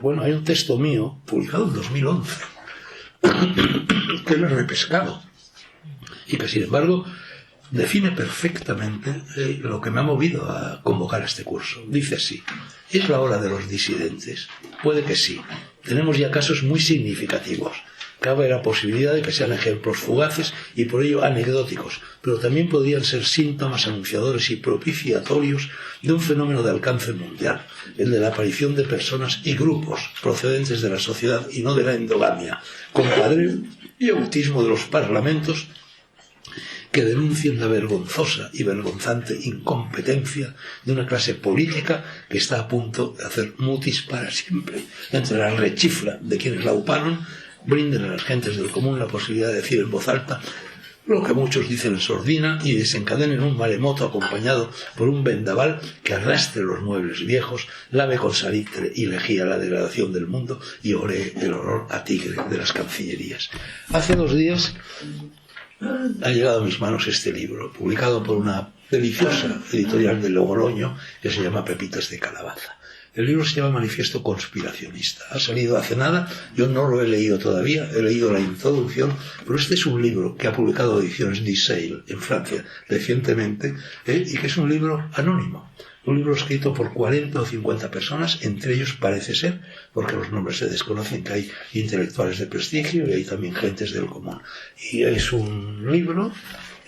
Bueno, hay un texto mío, publicado en 2011, que lo he repescado y que, sin embargo, define perfectamente lo que me ha movido a convocar a este curso. Dice así: ¿es la hora de los disidentes? Puede que sí. Tenemos ya casos muy significativos. Cabe la posibilidad de que sean ejemplos fugaces y por ello anecdóticos, pero también podrían ser síntomas anunciadores y propiciatorios de un fenómeno de alcance mundial, el de la aparición de personas y grupos procedentes de la sociedad y no de la endogamia, compadreo y autismo de los parlamentos, que denuncien la vergonzosa y vergonzante incompetencia de una clase política que está a punto de hacer mutis para siempre entre la rechifla de quienes la uparon, brinden a las gentes del común la posibilidad de decir en voz alta lo que muchos dicen en sordina y desencadenen un maremoto acompañado por un vendaval que arrastre los muebles viejos, lave con salitre y lejía la degradación del mundo y oree el olor a tigre de las cancillerías. Hace 2 días ha llegado a mis manos este libro, publicado por una deliciosa editorial de Logroño que se llama Pepitas de Calabaza. El libro se llama Manifiesto Conspiracionista. Ha salido hace nada, yo no lo he leído todavía, he leído la introducción, pero este es un libro que ha publicado Ediciones Disseil en Francia recientemente, y que es un libro anónimo. Un libro escrito por 40 o 50 personas, entre ellos parece ser, porque los nombres se desconocen, que hay intelectuales de prestigio y hay también gentes del común. Y es un libro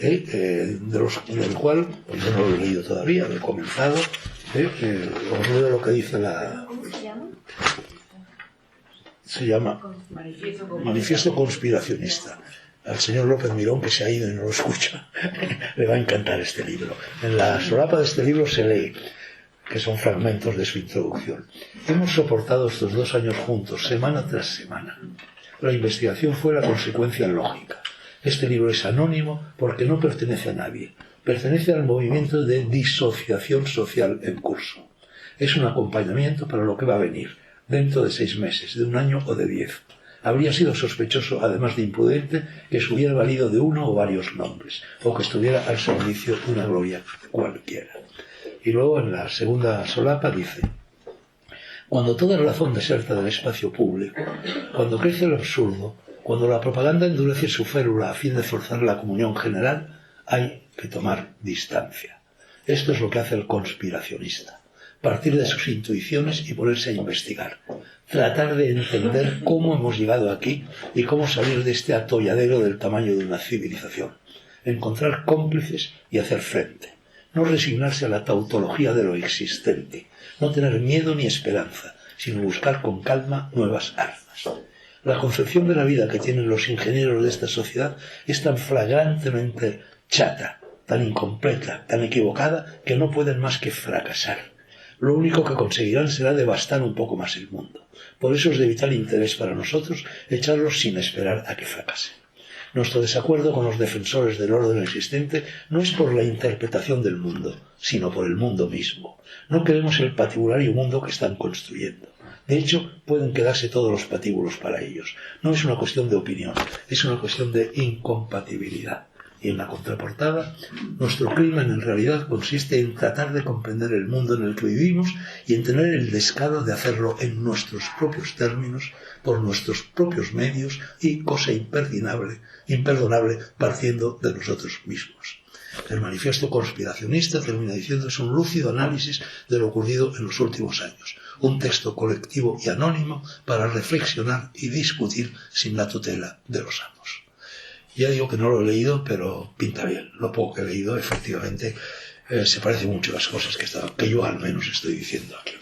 del cual pues yo no lo he leído todavía, lo he comenzado. Os leo lo que dice la... Se llama Manifiesto Conspiracionista. Al señor López Mirón, que se ha ido y no lo escucha, le va a encantar este libro. En la solapa de este libro se lee, que son fragmentos de su introducción: hemos soportado estos 2 años juntos, semana tras semana. La investigación fue la consecuencia lógica. Este libro es anónimo porque no pertenece a nadie. Pertenece al movimiento de disociación social en curso. Es un acompañamiento para lo que va a venir, dentro de 6 meses, de 1 año o de 10. Habría sido sospechoso, además de imprudente, que se hubiera valido de uno o varios nombres, o que estuviera al servicio de una gloria cualquiera. Y luego, en la segunda solapa, dice: cuando toda razón deserta del espacio público, cuando crece el absurdo, cuando la propaganda endurece su férula a fin de forzar la comunión general, hay que tomar distancia. Esto es lo que hace el conspiracionista: partir de sus intuiciones y ponerse a investigar, tratar de entender cómo hemos llegado aquí y cómo salir de este atolladero del tamaño de una civilización, encontrar cómplices y hacer frente, no resignarse a la tautología de lo existente, no tener miedo ni esperanza, sino buscar con calma nuevas armas. La concepción de la vida que tienen los ingenieros de esta sociedad es tan flagrantemente chata, tan incompleta, tan equivocada, que no pueden más que fracasar. Lo único que conseguirán será devastar un poco más el mundo. Por eso es de vital interés para nosotros echarlos sin esperar a que fracasen. Nuestro desacuerdo con los defensores del orden existente no es por la interpretación del mundo, sino por el mundo mismo. No queremos el patibulario mundo que están construyendo. De hecho, pueden quedarse todos los patíbulos para ellos. No es una cuestión de opinión, es una cuestión de incompatibilidad. Y en la contraportada, nuestro crimen en realidad consiste en tratar de comprender el mundo en el que vivimos y en tener el descaro de hacerlo en nuestros propios términos, por nuestros propios medios y, cosa imperdonable, partiendo de nosotros mismos. El manifiesto conspiracionista, termina diciendo, es un lúcido análisis de lo ocurrido en los últimos años. Un texto colectivo y anónimo para reflexionar y discutir sin la tutela de los amos. Ya digo que no lo he leído, pero pinta bien. Lo poco que he leído, efectivamente, se parece mucho a las cosas que yo al menos estoy diciendo aquí.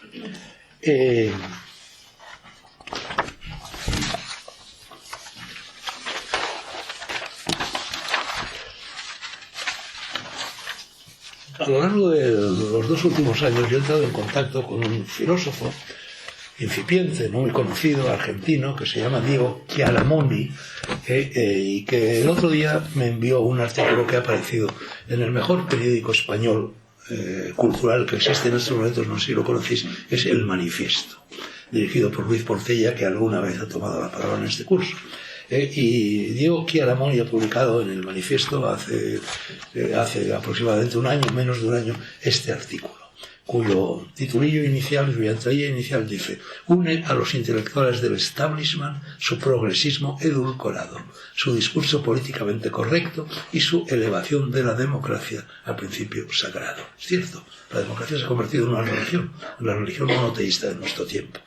A lo largo de los 2 últimos años yo he entrado en contacto con un filósofo incipiente, no muy conocido, argentino, que se llama Diego Chiaramoni, y que el otro día me envió un artículo que ha aparecido en el mejor periódico español cultural que existe en estos momentos, no sé si lo conocéis, es El Manifiesto, dirigido por Luis Portella, que alguna vez ha tomado la palabra en este curso. Y Diego Chiaramoni ha publicado en El Manifiesto hace aproximadamente 1 año, menos de 1 año, este artículo. cuyo titulillo inicial, cuya entradilla inicial dice: une a los intelectuales del establishment su progresismo edulcorado, su discurso políticamente correcto y su elevación de la democracia al principio sagrado. Es cierto, la democracia se ha convertido en una religión, en la religión monoteísta de nuestro tiempo.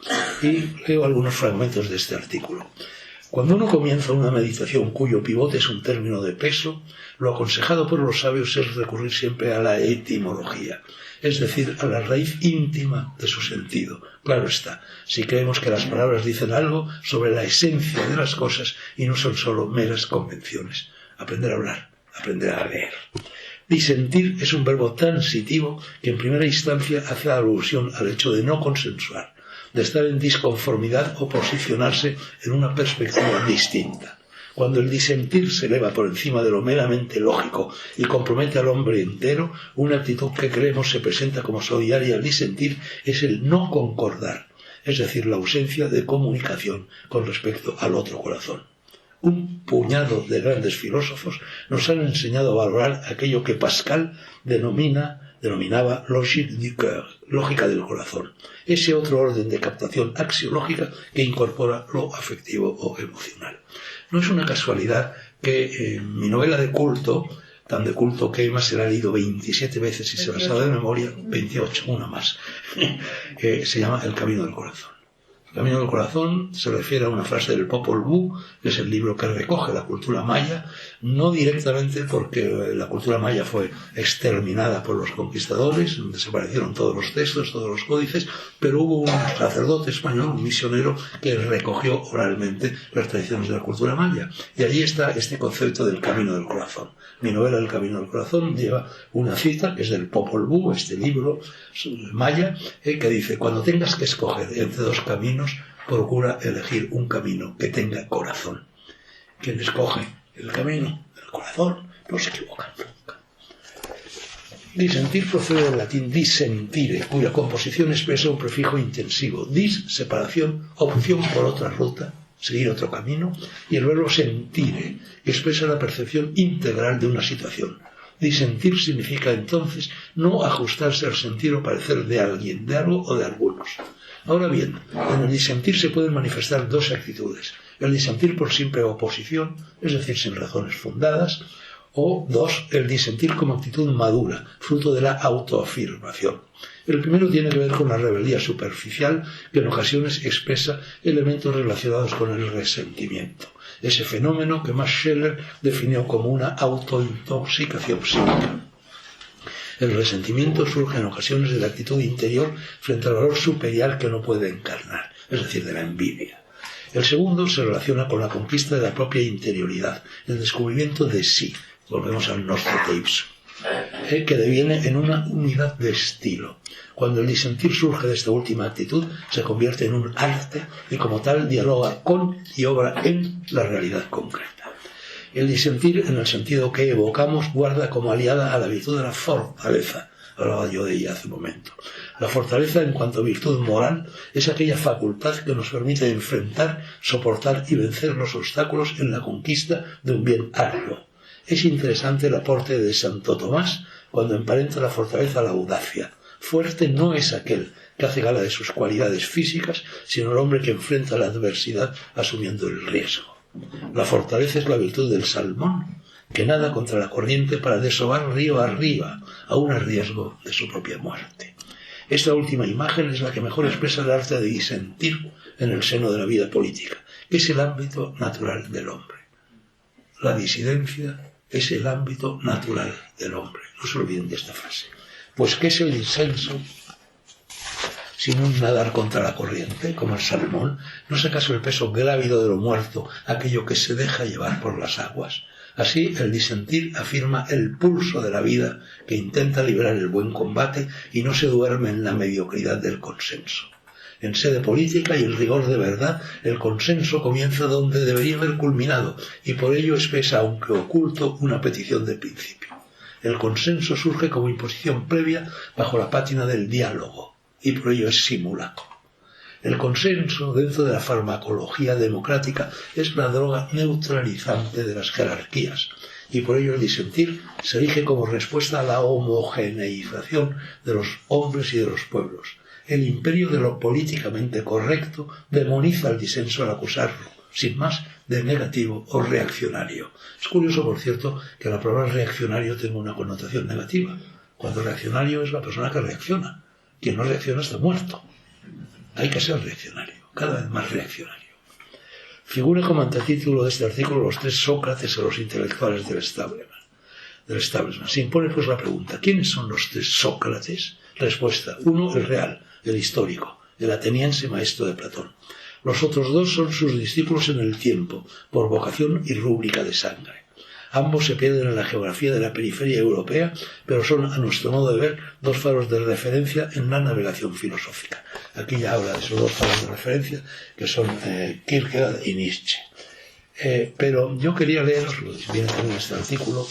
Y leo algunos fragmentos de este artículo. Cuando uno comienza una meditación cuyo pivote es un término de peso, lo aconsejado por los sabios es recurrir siempre a la etimología, es decir, a la raíz íntima de su sentido. Claro está, si creemos que las palabras dicen algo sobre la esencia de las cosas y no son solo meras convenciones. Aprender a hablar, aprender a leer. Disentir es un verbo transitivo que en primera instancia hace alusión al hecho de no consensuar, de estar en disconformidad o posicionarse en una perspectiva distinta. Cuando el disentir se eleva por encima de lo meramente lógico y compromete al hombre entero, una actitud que creemos se presenta como solidaria al disentir es el no concordar, es decir, la ausencia de comunicación con respecto al otro corazón. Un puñado de grandes filósofos nos han enseñado a valorar aquello que Pascal denominaba logique du cœur, lógica del corazón, ese otro orden de captación axiológica que incorpora lo afectivo o emocional. No es una casualidad que en mi novela de culto, tan de culto que Emma se la ha leído 27 veces y se la sabe de memoria, 28, una más, se llama El camino del corazón. El camino del corazón se refiere a una frase del Popol Vuh, que es el libro que recoge la cultura maya, no directamente porque la cultura maya fue exterminada por los conquistadores, desaparecieron todos los textos, todos los códices, pero hubo un sacerdote español, un misionero, que recogió oralmente las tradiciones de la cultura maya. Y allí está este concepto del camino del corazón. Mi novela El camino del corazón lleva una cita, que es del Popol Vuh, este libro maya, que dice: cuando tengas que escoger entre dos caminos, procura elegir un camino que tenga corazón. Quien escoge el camino del corazón no se equivoca nunca. Disentir procede del latín dissentire, cuya composición expresa un prefijo intensivo. Dis, separación, opción por otra ruta, seguir otro camino, y el verbo sentire, que expresa la percepción integral de una situación. Disentir significa entonces no ajustarse al sentir o parecer de alguien, de algo o de algunos. Ahora bien, en el disentir se pueden manifestar dos actitudes: el disentir por simple oposición, es decir, sin razones fundadas, o dos, el disentir como actitud madura, fruto de la autoafirmación. El primero tiene que ver con la rebeldía superficial, que en ocasiones expresa elementos relacionados con el resentimiento, ese fenómeno que Max Scheler definió como una autointoxicación psíquica. El resentimiento surge en ocasiones de la actitud interior frente al valor superior que no puede encarnar, es decir, de la envidia. El segundo se relaciona con la conquista de la propia interioridad, el descubrimiento de sí. Volvemos al Nostradamus, que deviene en una unidad de estilo. Cuando el disentir surge de esta última actitud, se convierte en un arte y como tal dialoga con y obra en la realidad concreta. El disentir, en el sentido que evocamos, guarda como aliada a la virtud de la fortaleza. Hablaba yo de ella hace un momento. La fortaleza, en cuanto a virtud moral, es aquella facultad que nos permite enfrentar, soportar y vencer los obstáculos en la conquista de un bien arduo. Es interesante el aporte de Santo Tomás cuando emparenta la fortaleza a la audacia. Fuerte no es aquel que hace gala de sus cualidades físicas, sino el hombre que enfrenta la adversidad asumiendo el riesgo. La fortaleza es la virtud del salmón, que nada contra la corriente para desovar río arriba, aun a riesgo de su propia muerte. Esta última imagen es la que mejor expresa el arte de disentir en el seno de la vida política, que es el ámbito natural del hombre. La disidencia es el ámbito natural del hombre. No se olviden de esta frase. Pues, ¿qué es el disenso? Sin un nadar contra la corriente, como el salmón. ¿No es acaso el peso grávido de lo muerto aquello que se deja llevar por las aguas? Así, el disentir afirma el pulso de la vida, que intenta librar el buen combate y no se duerme en la mediocridad del consenso. En sede política y en rigor de verdad, el consenso comienza donde debería haber culminado, y por ello expresa, aunque oculto, una petición de principio. El consenso surge como imposición previa bajo la pátina del diálogo, y por ello es simulacro. El consenso, dentro de la farmacología democrática, es la droga neutralizante de las jerarquías. y por ello el disentir se erige como respuesta a la homogeneización de los hombres y de los pueblos. El imperio de lo políticamente correcto demoniza el disenso al acusarlo, sin más, de negativo o reaccionario. Es curioso, por cierto, que la palabra reaccionario tenga una connotación negativa, cuando reaccionario es la persona que reacciona. Quien no reacciona está muerto. Hay que ser reaccionario, cada vez más reaccionario. Figura como antetítulo de este artículo los tres Sócrates o los intelectuales del establishment. Se impone pues la pregunta, ¿quiénes son los tres Sócrates? Respuesta, uno, el real, el histórico, el ateniense maestro de Platón. Los otros dos son sus discípulos en el tiempo, por vocación y rúbrica de sangre. Ambos se pierden en la geografía de la periferia europea, pero son, a nuestro modo de ver, dos faros de referencia en la navegación filosófica. Aquí ya habla de esos dos faros de referencia, que son Kierkegaard y Nietzsche. Pero yo quería leeros, lo viene también en este artículo,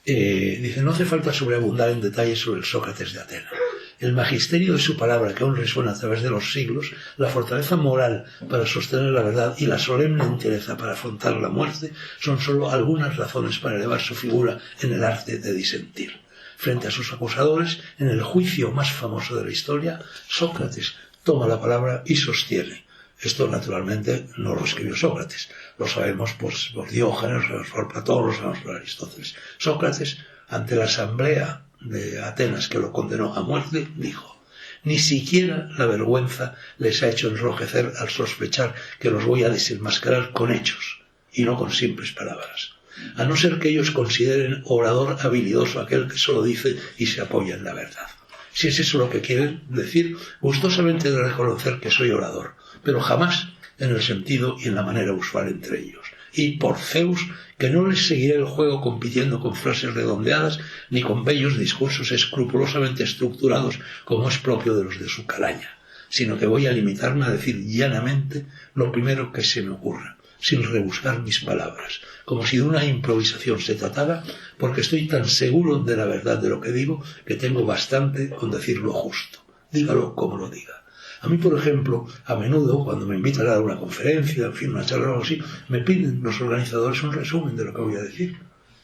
dice, no hace falta sobreabundar en detalles sobre el Sócrates de Atenas. El magisterio de su palabra, que aún resuena a través de los siglos, la fortaleza moral para sostener la verdad y la solemne entereza para afrontar la muerte, son sólo algunas razones para elevar su figura en el arte de disentir. Frente a sus acusadores, en el juicio más famoso de la historia, Sócrates toma la palabra y sostiene. Esto, naturalmente, no lo escribió Sócrates. Lo sabemos pues, por Diógenes, lo sabemos por Platón, lo sabemos por Aristóteles. Sócrates, ante la asamblea de Atenas que lo condenó a muerte, dijo, ni siquiera la vergüenza les ha hecho enrojecer al sospechar que los voy a desenmascarar con hechos y no con simples palabras, a no ser que ellos consideren orador habilidoso aquel que solo dice y se apoya en la verdad. Si es eso lo que quieren decir, gustosamente de reconocer que soy orador, pero jamás en el sentido y en la manera usual entre ellos. Y por Zeus, que no les seguiré el juego compitiendo con frases redondeadas ni con bellos discursos escrupulosamente estructurados como es propio de los de su calaña, sino que voy a limitarme a decir llanamente lo primero que se me ocurra, sin rebuscar mis palabras, como si de una improvisación se tratara, porque estoy tan seguro de la verdad de lo que digo que tengo bastante con decir lo justo, dígalo como lo diga. A mí, por ejemplo, a menudo, cuando me invitan a dar una conferencia, en fin, una charla o algo así, me piden los organizadores un resumen de lo que voy a decir.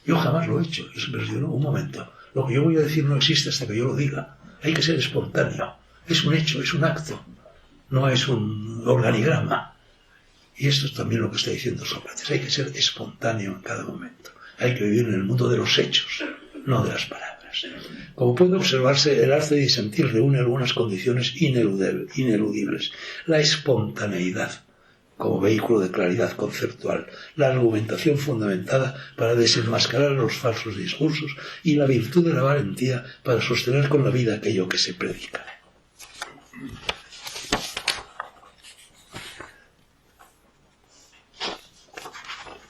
Yo jamás lo he hecho. Yo siempre digo, no, un momento, lo que yo voy a decir no existe hasta que yo lo diga. Hay que ser espontáneo. Es un hecho, es un acto. No es un organigrama. Y esto es también lo que está diciendo Sócrates. Hay que ser espontáneo en cada momento. Hay que vivir en el mundo de los hechos, no de las palabras. Como puede observarse, el arte de disentir reúne algunas condiciones ineludibles. La espontaneidad, como vehículo de claridad conceptual, la argumentación fundamentada para desenmascarar los falsos discursos y la virtud de la valentía para sostener con la vida aquello que se predica.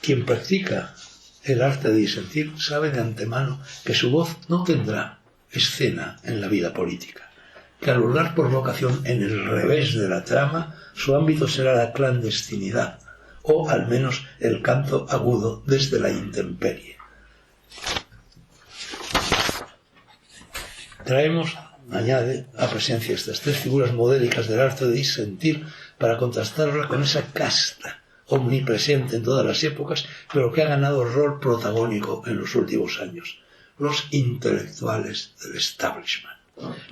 Quien practica el arte de disentir sabe de antemano que su voz no tendrá escena en la vida política, que al hurgar por vocación en el revés de la trama, su ámbito será la clandestinidad, o al menos el canto agudo desde la intemperie. Traemos, añade, a presencia estas tres figuras modélicas del arte de disentir para contrastarla con esa casta omnipresente en todas las épocas, pero que ha ganado rol protagónico en los últimos años, los intelectuales del establishment.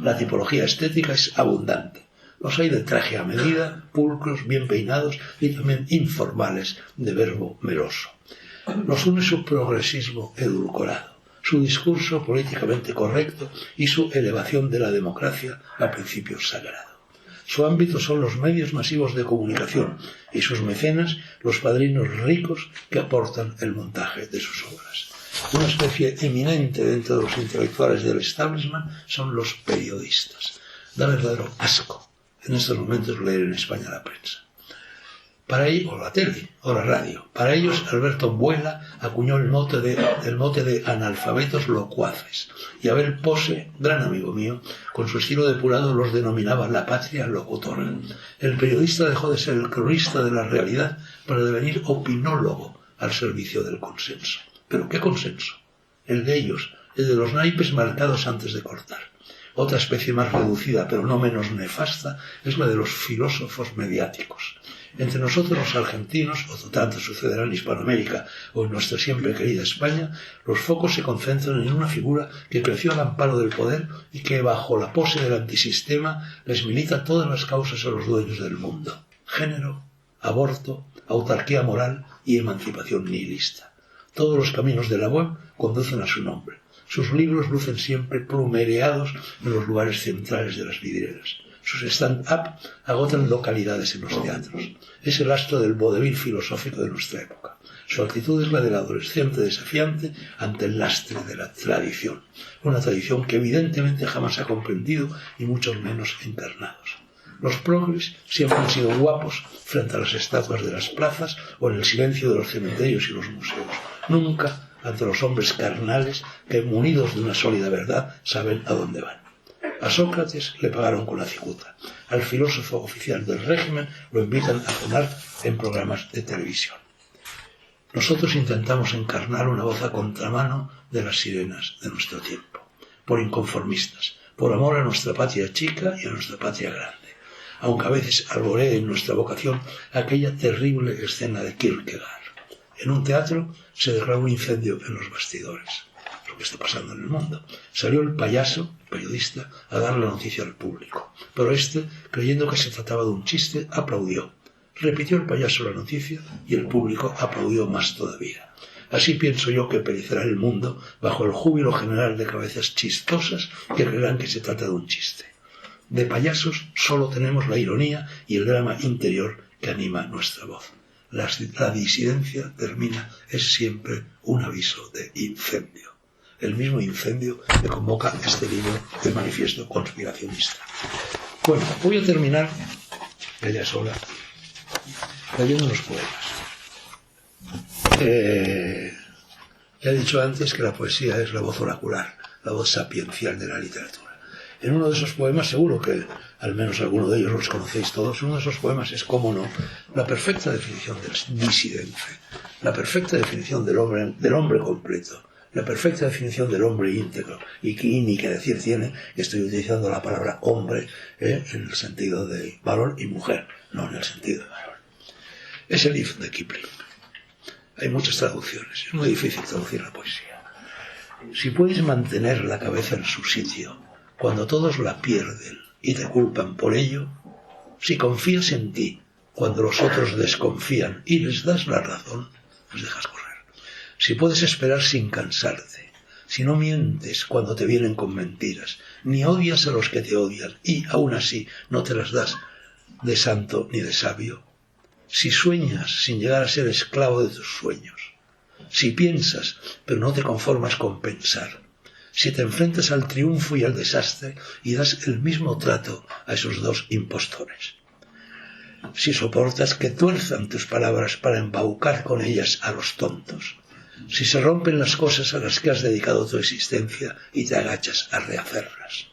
La tipología estética es abundante. Los hay de traje a medida, pulcros, bien peinados y también informales, de verbo meloso. Los une su progresismo edulcorado, su discurso políticamente correcto y su elevación de la democracia a principios sagrados. Su ámbito son los medios masivos de comunicación y sus mecenas los padrinos ricos que aportan el montaje de sus obras. Una especie eminente dentro de los intelectuales del establishment son los periodistas. Da verdadero asco en estos momentos leer en España la prensa. Para ellos, o la tele, o la radio. Para ellos, Alberto Buela acuñó el mote de analfabetos locuaces. Y Abel Pose, gran amigo mío, con su estilo depurado los denominaba la patria locutora. El periodista dejó de ser el cronista de la realidad para devenir opinólogo al servicio del consenso. ¿Pero qué consenso? El de ellos, el de los naipes marcados antes de cortar. Otra especie más reducida, pero no menos nefasta, es la de los filósofos mediáticos. Entre nosotros los argentinos, o tanto sucederá en Hispanoamérica o en nuestra siempre querida España, los focos se concentran en una figura que creció al amparo del poder y que, bajo la pose del antisistema, les milita todas las causas a los dueños del mundo: género, aborto, autarquía moral y emancipación nihilista. Todos los caminos de la web conducen a su nombre. Sus libros lucen siempre plumereados en los lugares centrales de las vidrieras. Sus stand-up agotan localidades en los teatros. Es el astro del vodevil filosófico de nuestra época. Su actitud es la del adolescente desafiante ante el lastre de la tradición. Una tradición que evidentemente jamás ha comprendido y mucho menos encarnados. Los progres siempre han sido guapos frente a las estatuas de las plazas o en el silencio de los cementerios y los museos. Nunca ante los hombres carnales que, munidos de una sólida verdad, saben a dónde van. A Sócrates le pagaron con la cicuta. Al filósofo oficial del régimen lo invitan a cenar en programas de televisión. Nosotros intentamos encarnar una voz a contramano de las sirenas de nuestro tiempo, por inconformistas, por amor a nuestra patria chica y a nuestra patria grande, aunque a veces alboree en nuestra vocación aquella terrible escena de Kierkegaard. En un teatro se declaró un incendio en los bastidores. Lo que está pasando en el mundo. Salió el payaso, periodista, a dar la noticia al público. Pero este, creyendo que se trataba de un chiste, aplaudió. Repitió el payaso la noticia y el público aplaudió más todavía. Así pienso yo que perecerá el mundo bajo el júbilo general de cabezas chistosas que creerán que se trata de un chiste. De payasos solo tenemos la ironía y el drama interior que anima nuestra voz. La disidencia termina, es siempre un aviso de incendio. El mismo incendio que convoca este libro de manifiesto conspiracionista. Bueno, voy a terminar, ella sola, leyendo unos poemas. Ya he dicho antes que la poesía es la voz oracular, la voz sapiencial de la literatura. En uno de esos poemas, seguro que al menos alguno de ellos los conocéis todos, uno de esos poemas es, cómo no, la perfecta definición del disidente, la perfecta definición del hombre completo, la perfecta definición del hombre íntegro, y que ni que decir tiene que estoy utilizando la palabra hombre en el sentido de varón y mujer, no en el sentido de varón. Es el If de Kipling. Hay muchas traducciones, es muy difícil traducir la poesía. Si puedes mantener la cabeza en su sitio cuando todos la pierden y te culpan por ello, si confías en ti cuando los otros desconfían y les das la razón, los dejas correr. Si puedes esperar sin cansarte, si no mientes cuando te vienen con mentiras, ni odias a los que te odian y aún así no te las das de santo ni de sabio, si sueñas sin llegar a ser esclavo de tus sueños, si piensas pero no te conformas con pensar, si te enfrentas al triunfo y al desastre y das el mismo trato a esos dos impostores, si soportas que tuerzan tus palabras para embaucar con ellas a los tontos, si se rompen las cosas a las que has dedicado tu existencia y te agachas a rehacerlas,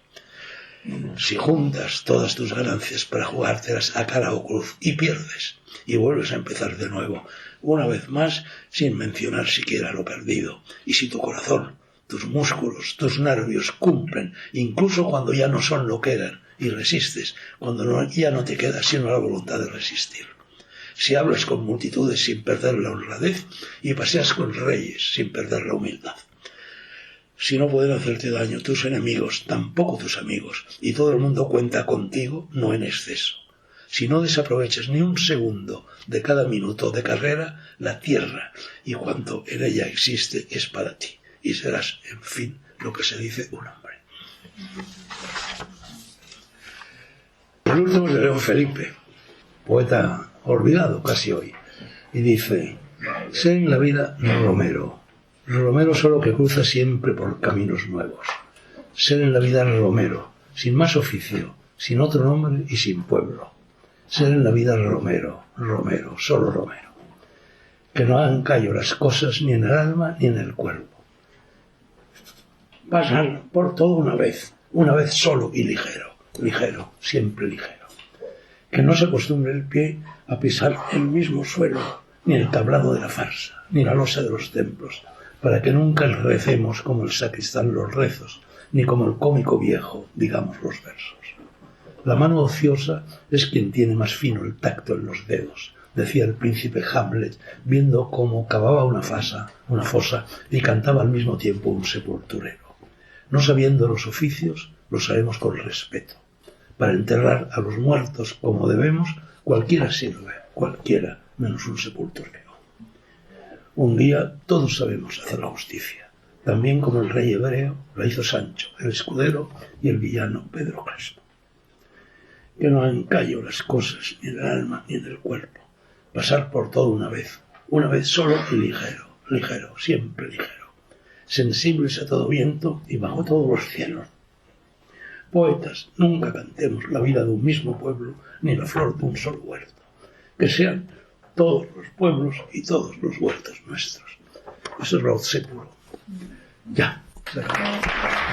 si juntas todas tus ganancias para jugártelas a cara o cruz y pierdes y vuelves a empezar de nuevo, una vez más sin mencionar siquiera lo perdido, y si tu corazón, tus músculos, tus nervios cumplen, incluso cuando ya no son lo que eran, y resistes, cuando ya no te queda sino la voluntad de resistir. Si hablas con multitudes sin perder la honradez, y paseas con reyes sin perder la humildad. Si no pueden hacerte daño tus enemigos, tampoco tus amigos, y todo el mundo cuenta contigo, no en exceso. Si no desaprovechas ni un segundo de cada minuto de carrera, la tierra y cuanto en ella existe es para ti. Y serás, en fin, lo que se dice un hombre. El último es de León Felipe, poeta olvidado casi hoy, y dice: sé en la vida romero solo que cruza siempre por caminos nuevos. Ser en la vida romero, sin más oficio, sin otro nombre y sin pueblo. Ser en la vida romero, solo romero. Que no hagan callo las cosas ni en el alma ni en el cuerpo. Pasar por todo una vez solo y ligero, siempre ligero. Que no se acostumbre el pie a pisar el mismo suelo, ni el tablado de la farsa, ni la losa de los templos, para que nunca recemos como el sacristán los rezos, ni como el cómico viejo, digamos los versos. La mano ociosa es quien tiene más fino el tacto en los dedos, decía el príncipe Hamlet, viendo cómo cavaba una fosa y cantaba al mismo tiempo un sepulturero. No sabiendo los oficios, los sabemos con respeto. Para enterrar a los muertos como debemos, cualquiera sirve, cualquiera, menos un sepulturero. Un día todos sabemos hacer la justicia, también como el rey hebreo la hizo Sancho, el escudero y el villano Pedro Crespo. Que no hagan callo las cosas, ni en el alma ni en el cuerpo. Pasar por todo una vez solo y ligero, siempre ligero. Sensibles a todo viento y bajo todos los cielos. Poetas, nunca cantemos la vida de un mismo pueblo, ni la flor de un solo huerto. Que sean todos los pueblos y todos los huertos nuestros. Eso es Raúl Sepúlveda. Ya, se acabó.